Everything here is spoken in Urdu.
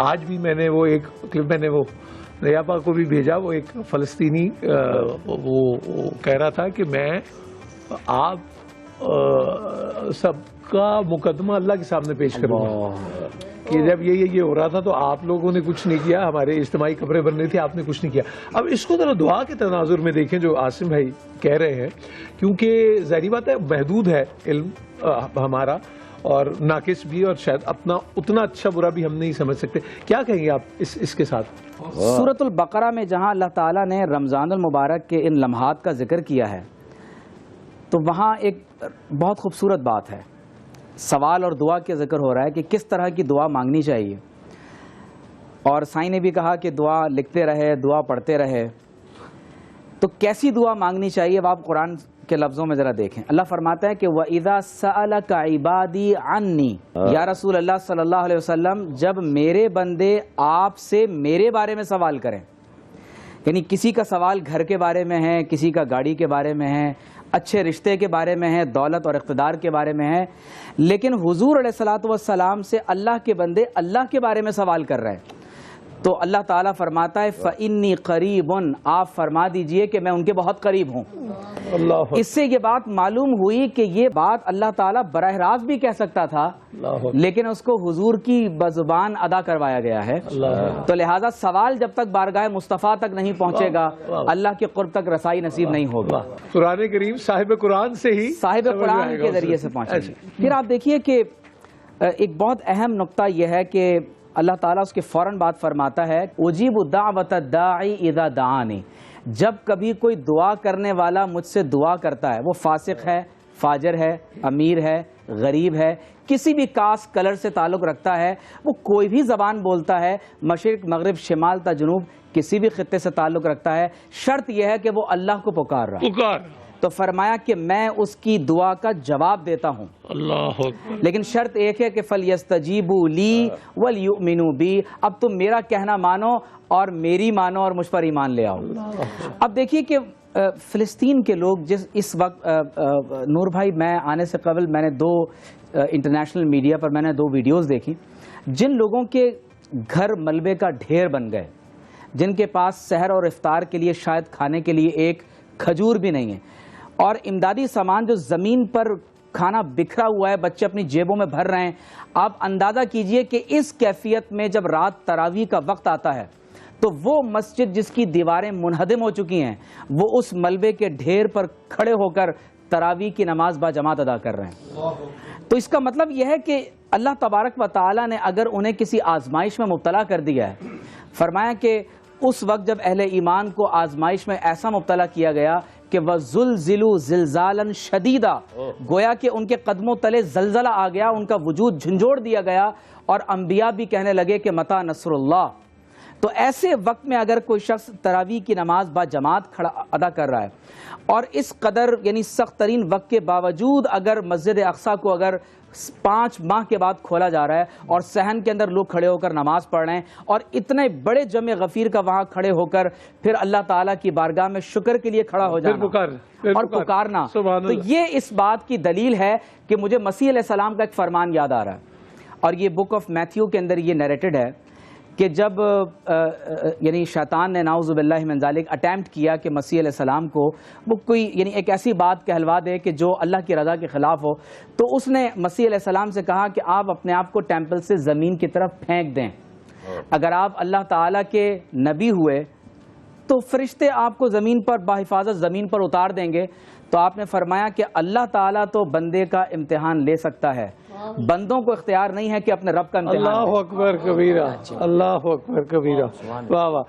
آج بھی میں نے وہ ایک کلپ میں نے وہ ریاپا کو بھی بھیجا, وہ ایک فلسطینی وہ کہہ رہا تھا کہ میں آپ سب کا مقدمہ اللہ کے سامنے پیش کروں گا کہ جب یہ ہو رہا تھا تو آپ لوگوں نے کچھ نہیں کیا, ہمارے اجتماعی قبریں بن رہی تھی, آپ نے کچھ نہیں کیا. اب اس کو ذرا دعا کے تناظر میں دیکھیں جو عاصم بھائی کہہ رہے ہیں, کیونکہ ظاہری بات ہے محدود ہے علم ہمارا اور ناقص بھی, اور شاید اپنا اتنا اچھا برا بھی ہم نہیں سمجھ سکتے. کیا کہیں گے آپ اس کے ساتھ؟ سورۃ البقرہ میں جہاں اللہ تعالیٰ نے رمضان المبارک کے ان لمحات کا ذکر کیا ہے تو وہاں ایک بہت خوبصورت بات ہے, سوال اور دعا کا ذکر ہو رہا ہے کہ کس طرح کی دعا مانگنی چاہیے. اور سائیں نے بھی کہا کہ دعا لکھتے رہے, دعا پڑھتے رہے. تو کیسی دعا مانگنی چاہیے وہ آپ قرآن کے لفظوں میں ذرا دیکھیں. اللہ فرماتا ہے کہ وَإِذَا سَأَلَكَ عِبَادِي عَنِّي, یا رسول اللہ صلی اللہ علیہ وسلم جب میرے بندے آپ سے میرے بارے میں سوال کریں, یعنی کسی کا سوال گھر کے بارے میں ہے, کسی کا گاڑی کے بارے میں ہے, اچھے رشتے کے بارے میں ہے, دولت اور اقتدار کے بارے میں ہے, لیکن حضور علیہ الصلوۃ والسلام سے اللہ کے بندے اللہ کے بارے میں سوال کر رہے ہیں تو اللہ تعالیٰ فرماتا ہے فَإِنِّي قَرِيبٌ, آپ فرما دیجئے کہ میں ان کے بہت قریب ہوں. اس سے یہ بات معلوم ہوئی کہ یہ بات اللہ تعالیٰ براہ راست بھی کہہ سکتا تھا, لیکن اس کو حضور کی بزبان ادا کروایا گیا ہے. تو لہٰذا سوال جب تک بارگاہ مصطفیٰ تک نہیں پہنچے گا اللہ کے قرب تک رسائی نصیب نہیں ہوگا. قرآن کریم صاحب قرآن سے ہی, صاحب قرآن کے ذریعے سے پہنچے گا. پھر آپ دیکھیے کہ ایک بہت اہم نقطہ یہ ہے کہ اللہ تعالیٰ اس کے فوراً بعد فرماتا ہے اجیب دعوت الداعی اذا دعانی, جب کبھی کوئی دعا کرنے والا مجھ سے دعا کرتا ہے, وہ فاسق ہے, فاجر ہے, امیر ہے, غریب ہے, کسی بھی کاسٹ کلر سے تعلق رکھتا ہے, وہ کوئی بھی زبان بولتا ہے, مشرق مغرب شمال تا جنوب کسی بھی خطے سے تعلق رکھتا ہے, شرط یہ ہے کہ وہ اللہ کو پکار رہا ہے. تو فرمایا کہ میں اس کی دعا کا جواب دیتا ہوں, اللہ, لیکن شرط ایک ہے کہ فَلْيَسْتَجِيبُوا لِي وَلْيُؤْمِنُوا بِي, اب تم میرا کہنا مانو اور میری مانو اور مجھ پر ایمان لے آؤ. اب دیکھیے کہ فلسطین کے لوگ اس وقت, نور بھائی میں آنے سے قبل میں نے 2 انٹرنیشنل میڈیا پر میں نے 2 ویڈیوز دیکھی, جن لوگوں کے گھر ملبے کا ڈھیر بن گئے, جن کے پاس سحر اور افطار کے لیے شاید کھانے کے لیے ایک کھجور بھی نہیں ہے, اور امدادی سامان جو زمین پر کھانا بکھرا ہوا ہے بچے اپنی جیبوں میں بھر رہے ہیں. آپ اندازہ کیجئے کہ اس کیفیت میں جب رات تراویح کا وقت آتا ہے تو وہ مسجد جس کی دیواریں منہدم ہو چکی ہیں وہ اس ملبے کے ڈھیر پر کھڑے ہو کر تراویح کی نماز با جماعت ادا کر رہے ہیں. تو اس کا مطلب یہ ہے کہ اللہ تبارک و تعالی نے اگر انہیں کسی آزمائش میں مبتلا کر دیا ہے, فرمایا کہ اس وقت جب اہل ایمان کو آزمائش میں ایسا مبتلا کیا گیا کہ وَزُلْزِلُوا زِلْزَالًا شَدِيدًا, گویا کہ ان کے قدموں تلے زلزلہ آ گیا, ان کا وجود جھنجھوڑ دیا گیا, اور انبیاء بھی کہنے لگے کہ متى نصر اللہ. تو ایسے وقت میں اگر کوئی شخص تراویح کی نماز با جماعت ادا کر رہا ہے اور اس قدر یعنی سخت ترین وقت کے باوجود اگر مسجد اقصیٰ کو اگر 5 ماہ کے بعد کھولا جا رہا ہے اور صحن کے اندر لوگ کھڑے ہو کر نماز پڑھ رہے ہیں, اور اتنے بڑے جمع غفیر کا وہاں کھڑے ہو کر پھر اللہ تعالیٰ کی بارگاہ میں شکر کے لیے کھڑا ہو جانا اور پکارنا, تو یہ اس بات کی دلیل ہے کہ مجھے مسیح علیہ السلام کا ایک فرمان یاد آ رہا ہے, اور یہ بک آف میتھیو کے اندر یہ نیریٹڈ ہے کہ جب یعنی شیطان نے نعوذ باللہ من ذالک اٹیمپٹ کیا کہ مسیح علیہ السلام کو وہ کوئی یعنی ایک ایسی بات کہلوا دے کہ جو اللہ کی رضا کے خلاف ہو, تو اس نے مسیح علیہ السلام سے کہا کہ آپ اپنے آپ کو ٹیمپل سے زمین کی طرف پھینک دیں, اگر آپ اللہ تعالیٰ کے نبی ہوئے تو فرشتے آپ کو زمین پر بحفاظت زمین پر اتار دیں گے. تو آپ نے فرمایا کہ اللہ تعالیٰ تو بندے کا امتحان لے سکتا ہے, بندوں کو اختیار نہیں ہے کہ اپنے رب کا امتحان. اللہ اکبر کبیرہ, اللہ اکبر کبیرہ, واہ واہ.